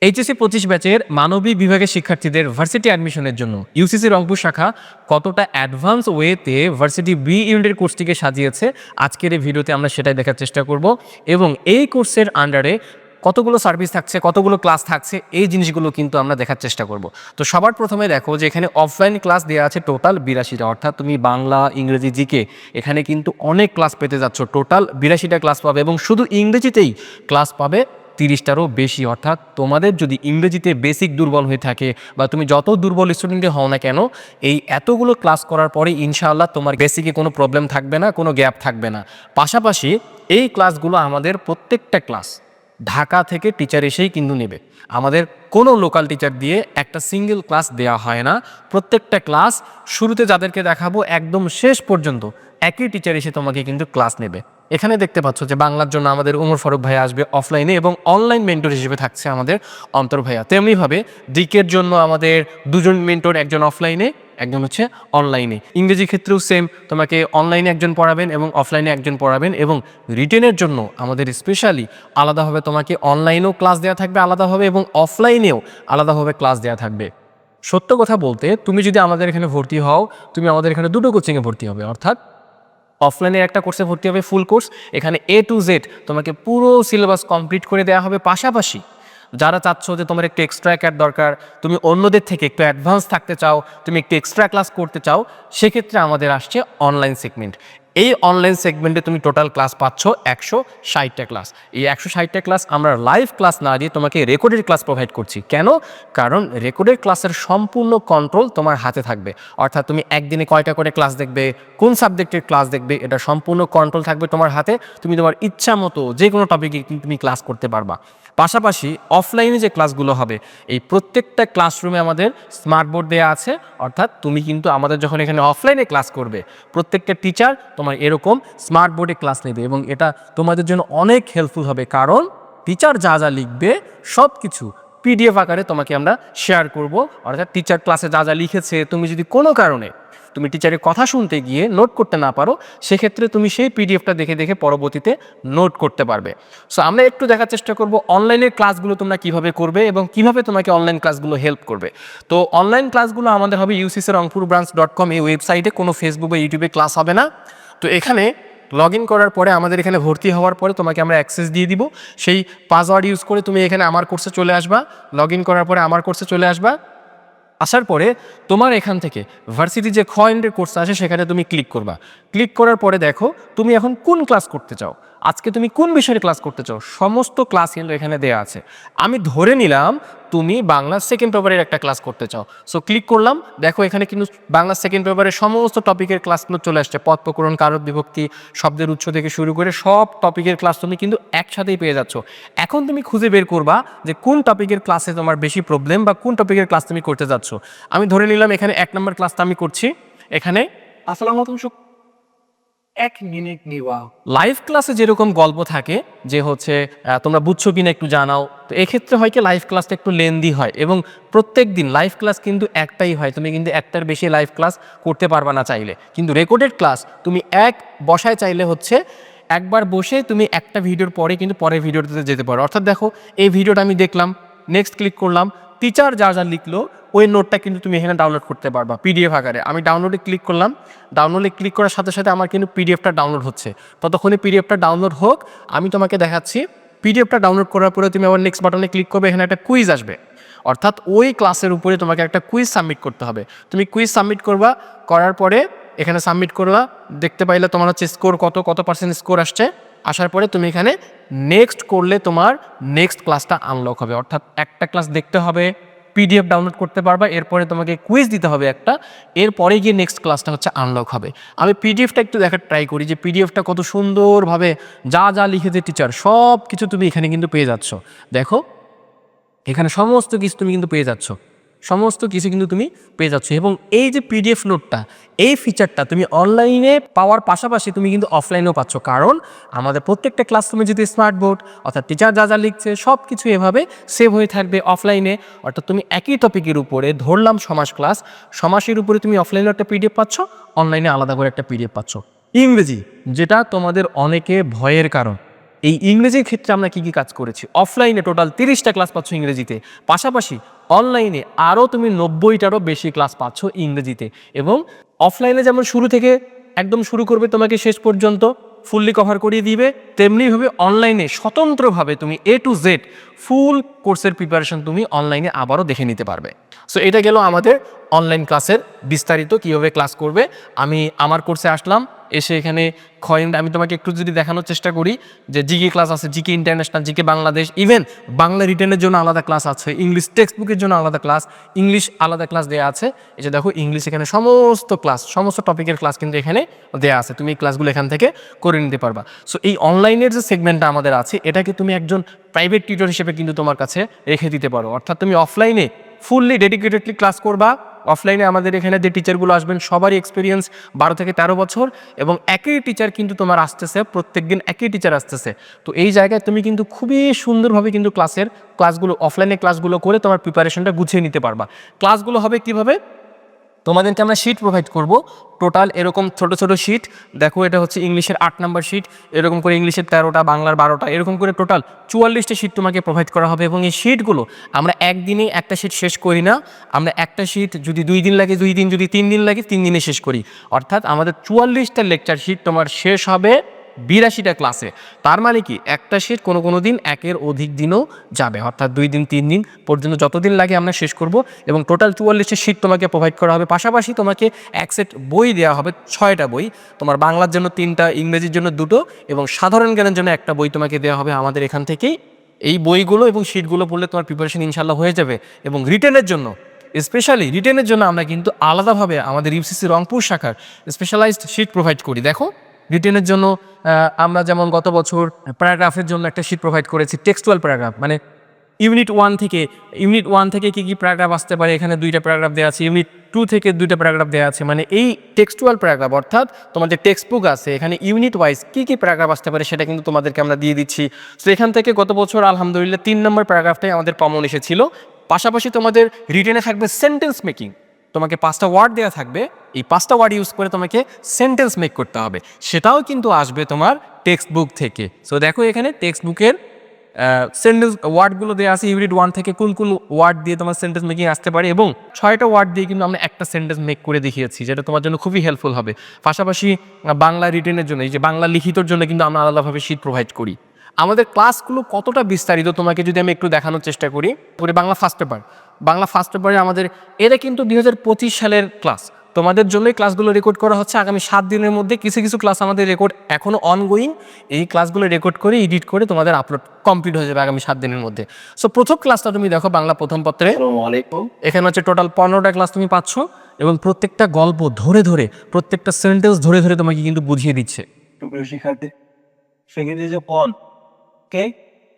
HSC 25 ব্যাচের মানবিক বিভাগের শিক্ষার্থীদের ভার্সিটি অ্যাডমিশনের জন্য ইউসিসি রংপুর শাখা কতটা অ্যাডভান্স ওয়েতে ভার্সিটি বি ইউনিটের কোর্সটিকে সাজিয়েছে আজকের এই ভিডিওতে আমরা সেটাই দেখার চেষ্টা করব এবং এই কোর্সের আন্ডারে কতগুলো সার্ভিস থাকছে, কতগুলো ক্লাস থাকছে, এই জিনিসগুলো কিন্তু আমরা দেখার চেষ্টা করব। তো সবার প্রথমে দেখো যে এখানে অফলাইন ক্লাস দেওয়া আছে টোটাল 82টা, অর্থাৎ তুমি বাংলা, ইংরেজি, জিকে এখানে কিন্তু অনেক ক্লাস পেতে যাচ্ছ। টোটাল 82টা ক্লাস পাবে এবং শুধু ইংরেজিতেই ক্লাস পাবে 30টারও বেশি। অর্থাৎ তোমাদের যদি ইংরেজিতে বেসিক দুর্বল হয়ে থাকে বা তুমি যত দুর্বল স্টুডেন্টে হও না কেন, এই এতগুলো ক্লাস করার পরে ইনশাআল্লাহ তোমার বেসিকে কোনো প্রবলেম থাকবে না, কোনো গ্যাপ থাকবে না। পাশাপাশি এই ক্লাসগুলো আমাদের প্রত্যেকটা ক্লাস ঢাকা থেকে টিচার এসেই কিন্তু নেবে। আমাদের কোনো লোকাল টিচার দিয়ে একটা সিঙ্গেল ক্লাস দেওয়া হয় না। প্রত্যেকটা ক্লাস শুরুতে যাদেরকে দেখাবো একদম শেষ পর্যন্ত একই টিচার এসে তোমাকে কিন্তু ক্লাস নেবে। এখানে দেখতে পাচ্ছ যে বাংলার জন্য আমাদের ওমর ফারুক ভাইয়া আসবে অফলাইনে এবং অনলাইন মেন্টর হিসেবে থাকছে আমাদের অন্তর ভাইয়া। তেমনিভাবে ডিকের জন্য আমাদের দুজন মেন্টর, একজন অফলাইনে, একজন হচ্ছে অনলাইনে। ইংরেজি ক্ষেত্রেও সেম, তোমাকে অনলাইনে একজন পড়াবেন এবং অফলাইনে একজন পড়াবেন। এবং রিটেনের জন্য আমাদের স্পেশালি আলাদাভাবে তোমাকে অনলাইনেও ক্লাস দেওয়া থাকবে আলাদাভাবে এবং অফলাইনেও আলাদাভাবে ক্লাস দেওয়া থাকবে। সত্য কথা বলতে তুমি যদি আমাদের এখানে ভর্তি হও, তুমি আমাদের এখানে দুটো কোচিংয়ে ভর্তি হবে। অর্থাৎ অফলাইনের একটা কোর্সে ভর্তি হবে ফুল কোর্স, এখানে A to Z তোমাকে পুরো সিলেবাস কমপ্লিট করে দেওয়া হবে। পাশাপাশি যারা চাচ্ছ যে তোমার একটু এক্সট্রা ক্যাট দরকার, তুমি অন্যদের থেকে একটু অ্যাডভান্স থাকতে চাও, তুমি একটু এক্সট্রা ক্লাস করতে চাও, সেক্ষেত্রে আমাদের আসছে অনলাইন সেগমেন্ট। এই অনলাইন সেগমেন্টে তুমি টোটাল ক্লাস পাচ্ছ 160টা ক্লাস। এই 160টা ক্লাস আমরা লাইভ ক্লাস না দিয়ে তোমাকে রেকর্ডেড ক্লাস প্রোভাইড করছি। কেন? কারণ রেকর্ডেড ক্লাসের সম্পূর্ণ কন্ট্রোল তোমার হাতে থাকবে। অর্থাৎ তুমি একদিনে কয়টা করে ক্লাস দেখবে, কোন সাবজেক্টের ক্লাস দেখবে, এটা সম্পূর্ণ কন্ট্রোল থাকবে তোমার হাতে। তুমি তোমার ইচ্ছা মতো যে কোনো টপিকে তুমি ক্লাস করতে পারবা। পাশাপাশি অফলাইনে যে ক্লাসগুলো হবে, এই প্রত্যেকটা ক্লাসরুমে আমাদের স্মার্ট বোর্ড দেওয়া আছে। অর্থাৎ তুমি কিন্তু আমাদের যখন এখানে অফলাইনে ক্লাস করবে, প্রত্যেকটা টিচার তোমার এরকম স্মার্ট বোর্ডে ক্লাস নেবে এবং এটা তোমাদের জন্য অনেক হেল্পফুল হবে। কারণ টিচার যা যা লিখবে সব কিছু PDF আকারে তোমাকে আমরা শেয়ার করব। অর্থাৎ টিচার ক্লাসে যা যা লিখেছে, তুমি যদি কোনো কারণে তুমি টিচারের কথা শুনতে গিয়ে নোট করতে না পারো, সেক্ষেত্রে তুমি সেই PDFটা দেখে দেখে পরবর্তীতে নোট করতে পারবে। সো আমরা একটু দেখার চেষ্টা করব অনলাইনের ক্লাসগুলো তোমরা কিভাবে করবে এবং কিভাবে তোমাকে অনলাইন ক্লাসগুলো হেল্প করবে। তো অনলাইন ক্লাসগুলো আমাদের হবে uccrongpurbranch.com এই ওয়েবসাইটে, কোনো ফেসবুক বা ইউটিউবে ক্লাস হবে না। তো এখানে লগ ইন করার পরে আমাদের এখানে ভর্তি হওয়ার পরে তোমাকে আমরা অ্যাক্সেস দিয়ে দিব। সেই পাসওয়ার্ড ইউজ করে তুমি এখানে আমার কোর্সে চলে আসবা। লগ ইন করার পরে আমার কোর্সে চলে আসবা। আসার পরে তোমার এখান থেকে ভার্সিটি যে খয়েন্ডের কোর্স আছে সেখানে তুমি ক্লিক করবা। ক্লিক করার পরে দেখো তুমি এখন কোন ক্লাস করতে চাও, আজকে তুমি কোন বিষয়ে ক্লাস করতে চাও, সমস্ত ক্লাস কিন্তু এখানে দেওয়া আছে। আমি ধরে নিলাম তুমি বাংলা সেকেন্ড পেপারের একটা ক্লাস করতে চাও। সো ক্লিক করলাম, দেখো এখানে কিন্তু বাংলা সেকেন্ড পেপারের সমস্ত টপিকের ক্লাসগুলো চলে আসছে। পদ প্রকরণ, কারক বিভক্তি, শব্দের উৎস থেকে শুরু করে সব টপিকের ক্লাস তুমি কিন্তু একসাথেই পেয়ে যাচ্ছ। এখন তুমি খুঁজে বের করবা যে কোন টপিকের ক্লাসে তোমার বেশি প্রবলেম বা কোন টপিকের ক্লাস তুমি করতে যাচ্ছ। আমি ধরে নিলাম এখানে 1 নম্বর ক্লাসটা আমি করছি। এখানে আসসালামু আলাইকুম, 1 মিনিট নিবা। লাইভ ক্লাসে যেরকম গল্প থাকে যে হচ্ছে তোমরা বুঝছো কিনা একটু জানাও, তো এক্ষেত্রে হয় কি লাইভ ক্লাসটা একটু লেন্দি হয় এবং প্রত্যেক দিন লাইভ ক্লাস কিন্তু একটাই হয়, তুমি কিন্তু একটার বেশি লাইভ ক্লাস করতে পারবা না চাইলে। কিন্তু রেকর্ডেড ক্লাস তুমি এক বসায় চাইলে হচ্ছে একবার বসে তুমি একটা ভিডিওর পরে কিন্তু পরের ভিডিওতে যেতে পারো। অর্থাৎ দেখো এই ভিডিওটা আমি দেখলাম, নেক্সট ক্লিক করলাম, টিচার যা যা লিখলো ওই নোটটা কিন্তু তুমি এখানে ডাউনলোড করতে পারবা PDF আকারে। আমি ডাউনলোডে ক্লিক করলাম, ডাউনলোডে ক্লিক করার সাথে সাথে আমার কিন্তু PDFটা ডাউনলোড হচ্ছে। ততক্ষণে PDFটা ডাউনলোড হোক, আমি তোমাকে দেখাচ্ছি। PDFটা ডাউনলোড করার পরে তুমি আবার নেক্সট বাটনে ক্লিক করবে, এখানে একটা কুইজ আসবে। অর্থাৎ ওই ক্লাসের উপরে তোমাকে একটা কুইজ সাবমিট করতে হবে। তুমি কুইজ সাবমিট করবা, করার পরে এখানে সাবমিট করলা, দেখতে পাইলে তোমার হচ্ছে স্কোর কত পার্সেন্ট স্কোর আসছে। আসার পরে তুমি এখানে নেক্সট করলে তোমার নেক্সট ক্লাসটা আনলক হবে। অর্থাৎ একটা ক্লাস দেখতে হবে, PDF ডাউনলোড করতে পারবা, এরপরে তোমাকে কুইজ দিতে হবে একটা, এরপরে গিয়ে নেক্সট ক্লাসটা হচ্ছে আনলক হবে। আমি PDFটা একটু দেখার ট্রাই করি যে PDFটা কত সুন্দরভাবে যা যা লিখেছে টিচার সব কিছু তুমি এখানে কিন্তু পেয়ে যাচ্ছ। দেখো এখানে সমস্ত কিছু তুমি কিন্তু পেয়ে যাচ্ছ, সমস্ত কিছু কিন্তু তুমি পেয়ে যাচ্ছ। এবং এই যে PDF নোটটা, এই ফিচারটা তুমি অনলাইনে পাওয়ার পাশাপাশি তুমি কিন্তু অফলাইনেও পাচ্ছ। কারণ আমাদের প্রত্যেকটা ক্লাসরুমে যদি স্মার্ট বোর্ড অর্থাৎ টিচার যা যা লিখছে সব কিছু এভাবে সেভ হয়ে থাকবে অফলাইনে। অর্থাৎ তুমি একই টপিকের উপরে ধরলাম সমাস ক্লাস, সমাসের উপরে তুমি অফলাইনে একটা PDF পাচ্ছ, অনলাইনে আলাদা করে একটা PDF পাচ্ছ। ইংরেজি যেটা তোমাদের অনেকে ভয়ের কারণ, এই ইংরেজির ক্ষেত্রে আমরা কী কী কাজ করেছি। অফলাইনে টোটাল 30টা ক্লাস পাচ্ছ ইংরেজিতে, পাশাপাশি অনলাইনে আরও তুমি 90টারও বেশি ক্লাস পাচ্ছ ইংরেজিতে। এবং অফলাইনে যেমন শুরু থেকে একদম শুরু করবে, তোমাকে শেষ পর্যন্ত ফুললি কভার করিয়ে দিবে, তেমনিভাবে অনলাইনে স্বতন্ত্রভাবে তুমি A to Z ফুল কোর্সের প্রিপারেশন তুমি অনলাইনে আবারও দেখে নিতে পারবে। সো এটা গেল আমাদের অনলাইন ক্লাসের বিস্তারিত, কীভাবে ক্লাস করবে। আমি আমার কোর্সে আসলাম, এসে এখানে আমি তোমাকে একটু যদি দেখানোর চেষ্টা করি যে জিকে ক্লাস আছে, GK international, GK Bangladesh, even Bangla রিটেনের জন্য আলাদা ক্লাস আছে, ইংলিশ টেক্সট বুকের জন্য আলাদা ক্লাস, ইংলিশ আলাদা ক্লাস দেওয়া আছে। এই যে দেখো ইংলিশ এখানে সমস্ত ক্লাস, সমস্ত টপিকের ক্লাস কিন্তু এখানে দেওয়া আছে, তুমি এই ক্লাসগুলো এখান থেকে করে নিতে পারবা। সো এই অনলাইনের যে সেগমেন্টটা আমাদের আছে, এটাকে তুমি একজন প্রাইভেট টিউটর হিসেবে কিন্তু তোমার কাছে রেখে দিতে পারো। অর্থাৎ তুমি অফলাইনে ফুললি ডেডিকেটেডলি ক্লাস করবা। অফলাইনে আমাদের এখানে যে টিচারগুলো আসবেন সবারই এক্সপিরিয়েন্স 12 থেকে 13 বছর, এবং একই টিচার কিন্তু তোমার আসতেছে, প্রত্যেক দিন একই টিচার আসতেছে। তো এই জায়গায় তুমি কিন্তু খুবই সুন্দরভাবে কিন্তু ক্লাসগুলো অফলাইনে ক্লাসগুলো করে তোমার প্রিপারেশনটা গুছিয়ে নিতে পারবা। ক্লাসগুলো হবে কীভাবে, তোমাদেরকে আমরা শিট প্রোভাইড করব, টোটাল এরকম ছোট ছোট শিট। দেখো এটা হচ্ছে ইংলিশের 8 নাম্বার শিট, এরকম করে ইংলিশের 13টা, বাংলার 12টা, এরকম করে টোটাল 44টা শিট তোমাকে প্রোভাইড করা হবে। এবং এই শিটগুলো আমরা একদিনে একটা শিট শেষ করি না, আমরা একটা শিট যদি 2 দিন লাগে 2 দিন, যদি 3 দিন লাগে 3 দিনে শেষ করি। অর্থাৎ আমাদের 44টা লেকচার শিট তোমার শেষ হবে 82টা ক্লাসে। তার মানে কি একটা শিট কোনো দিন একের অধিক দিনও যাবে, অর্থাৎ 2 দিন 3 দিন পর্যন্ত যতদিন লাগে আমরা শেষ করব। এবং টোটাল 44টা শিট তোমাকে প্রোভাইড করা হবে। পাশাপাশি তোমাকে এক সেট বই দেওয়া হবে, 6টা বই, তোমার বাংলার জন্য 3টা, ইংরেজির জন্য 2টো, এবং সাধারণ জ্ঞানের জন্য একটা বই তোমাকে দেওয়া হবে আমাদের এখান থেকেই। এই বইগুলো এবং শিটগুলো পড়লে তোমার প্রিপারেশন ইনশাল্লাহ হয়ে যাবে। এবং রিটেনের জন্য, স্পেশালি রিটেনের জন্য আমরা কিন্তু আলাদাভাবে আমাদের ইউসিসি রংপুর শাখার স্পেশালাইজড শিট প্রোভাইড করি। দেখো রিটেনের জন্য আমরা যেমন গত বছর প্যারাগ্রাফের জন্য একটা শিট প্রোভাইড করেছি, টেক্সচুয়াল প্যারাগ্রাফ, মানে ইউনিট 1 থেকে কী প্যারাগ্রাফ আসতে পারে, এখানে 2টা প্যারাগ্রাফ দেওয়া আছে, ইউনিট 2 থেকে 2টা প্যারাগ্রাফ দেওয়া আছে। মানে এই টেক্সচুয়াল প্যারাগ্রাফ অর্থাৎ তোমার যে টেক্সট বুক আছে এখানে ইউনিট ওয়াইজ কী প্যারাগ্রাফ আসতে পারে সেটা কিন্তু তোমাদেরকে আমরা দিয়ে দিচ্ছি। তো এখান থেকে গত বছর আলহামদুলিল্লাহ 3 নম্বর প্যারাগ্রাফটাই আমাদের কমন এসেছিল। পাশাপাশি তোমাদের রিটেনে থাকবে সেন্টেন্স মেকিং, তোমাকে 5টা ওয়ার্ড দেওয়া থাকবে, এই 5টা ওয়ার্ড ইউজ করে তোমাকে সেন্টেন্স মেক করতে হবে, সেটাও কিন্তু আসবে তোমার টেক্সট বুক থেকে। সো দেখো এখানে টেক্সট বুকের সেন্টেন্স ওয়ার্ডগুলো দেওয়া আছে, ইউনিট 1 থেকে কোন ওয়ার্ড দিয়ে তোমার সেন্টেন্স মেকিং আসতে পারে, এবং 6টা ওয়ার্ড দিয়ে কিন্তু আমরা একটা সেন্টেন্স মেক করে দেখিয়েছি, যেটা তোমার জন্য খুবই হেল্পফুল হবে। পাশাপাশি বাংলা রিটেনের জন্য, এই যে বাংলা লিখিতর জন্য কিন্তু আমরা আলাদাভাবে শিট প্রোভাইড করি। আমাদের ক্লাসগুলো কতটা বিস্তারিত তোমাকে যদি আমি একটু দেখানোর চেষ্টা করি, বাংলা ফার্স্ট পেপারে আমাদের এটা কিন্তু 2025 সালের ক্লাস, তোমাদের জন্যই ক্লাসগুলো রেকর্ড করা হচ্ছে। আগামী 7 দিনের মধ্যে কিছু ক্লাস আমাদের রেকর্ড এখনও অনগোয়িং, এই ক্লাসগুলো রেকর্ড করে এডিট করে তোমাদের আপলোড কমপ্লিট হয়ে যাবে আগামী 7 দিনের মধ্যে। সো প্রথম ক্লাসটা তুমি দেখো বাংলা প্রথম পত্রে, এখানে হচ্ছে টোটাল 15টা ক্লাস তুমি পাচ্ছ, এবং প্রত্যেকটা গল্প ধরে ধরে, প্রত্যেকটা সেন্টেন্স ধরে ধরে তোমাকে কিন্তু বুঝিয়ে দিচ্ছে।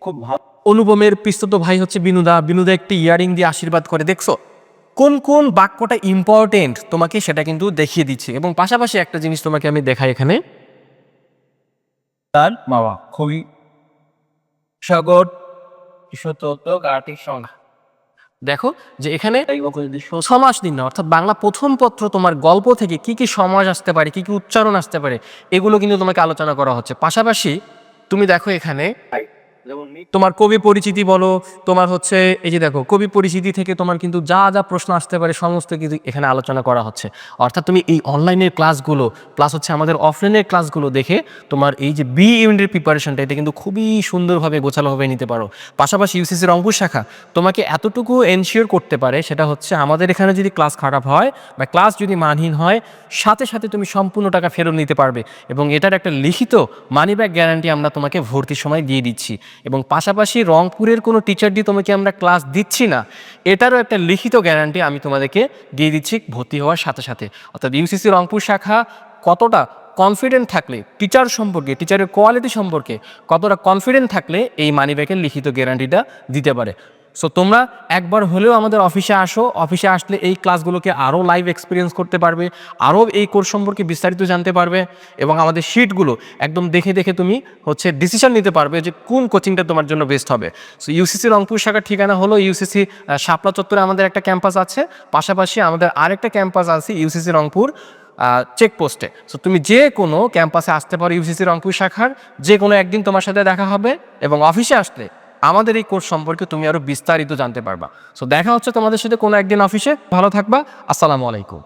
খুব ভালো। অনুপমের পিস্তত ভাই হচ্ছে বিনুদা একটি ইয়ারিং দিয়ে আশীর্বাদ করে, দেখছো কোন বাক্যটা ইম্পর্টেন্ট তোমাকে সেটা কিন্তু দেখিয়ে দিচ্ছে। এবং পাশাপাশি একটা জিনিস তোমাকে আমি দেখাই এখানে, তার বাবা খুবই সাগর সংজ্ঞা, দেখো যে এখানে সমাস নির্ণয়, অর্থাৎ বাংলা প্রথম পত্র তোমার গল্প থেকে কি সমাস আসতে পারে, কি উচ্চারণ আসতে পারে, এগুলো কিন্তু তোমাকে আলোচনা করা হচ্ছে। পাশাপাশি তুমি দেখো এখানে তোমার কবি পরিচিতি বলো, তোমার হচ্ছে এই যে দেখো কবি পরিচিতি থেকে তোমার কিন্তু যা প্রশ্ন আসতে পারে সমস্ত কিছু এখানে আলোচনা করা হচ্ছে। অর্থাৎ তুমি এই অনলাইনের ক্লাসগুলো প্লাস হচ্ছে আমাদের অফলাইনের ক্লাসগুলো দেখে তোমার এই যে বি ইউনিটের প্রিপারেশনটা এটা কিন্তু খুবই সুন্দরভাবে গোছালোভাবে নিতে পারো। পাশাপাশি ইউসিসি রংপুর শাখা তোমাকে এতটুকু এনশিওর করতে পারে, সেটা হচ্ছে আমাদের এখানে যদি ক্লাস খারাপ হয় বা ক্লাস যদি মানহীন হয়, সাথে সাথে তুমি সম্পূর্ণ টাকা ফেরত নিতে পারবে, এবং এটার একটা লিখিত মানি ব্যাক গ্যারান্টি আমরা তোমাকে ভর্তির সময় দিয়ে দিচ্ছি। এবং পাশাপাশি রংপুরের কোনো টিচার দিয়ে তোমাকে আমরা ক্লাস দিচ্ছি না, এটারও একটা লিখিত গ্যারান্টি আমি তোমাদেরকে দিয়ে দিচ্ছি ভর্তি হওয়ার সাথে সাথে। অর্থাৎ ইউসিসি রংপুর শাখা কতটা কনফিডেন্ট থাকলে টিচার সম্পর্কে, টিচারের কোয়ালিটি সম্পর্কে কতটা কনফিডেন্ট থাকলে এই মানি ব্যাকের লিখিত গ্যারান্টিটা দিতে পারে। সো তোমরা একবার হলেও আমাদের অফিসে আসো, অফিসে আসলে এই ক্লাসগুলোকে আরও লাইভ এক্সপিরিয়েন্স করতে পারবে, আরও এই কোর্স সম্পর্কে বিস্তারিত জানতে পারবে, এবং আমাদের শিটগুলো একদম দেখে দেখে তুমি হচ্ছে ডিসিশন নিতে পারবে যে কোন কোচিংটা তোমার জন্য বেস্ট হবে। সো ইউসিসি রংপুর শাখার ঠিকানা হলো ইউসিসি শাপলা চত্বরে আমাদের একটা ক্যাম্পাস আছে, পাশাপাশি আমাদের আরেকটা ক্যাম্পাস আছে ইউসিসি রংপুর চেকপোস্টে। সো তুমি যে কোনো ক্যাম্পাসে আসতে পারো ইউসিসি রংপুর শাখার, যে কোনো একদিন তোমার সাথে দেখা হবে এবং অফিসে আসলে আমাদের এই কোর্স সম্পর্কে তুমি আরও বিস্তারিত জানতে পারবা। সো দেখা হচ্ছে তোমাদের সাথে কোনো একদিন অফিসে। ভালো থাকবা। আসসালামু আলাইকুম।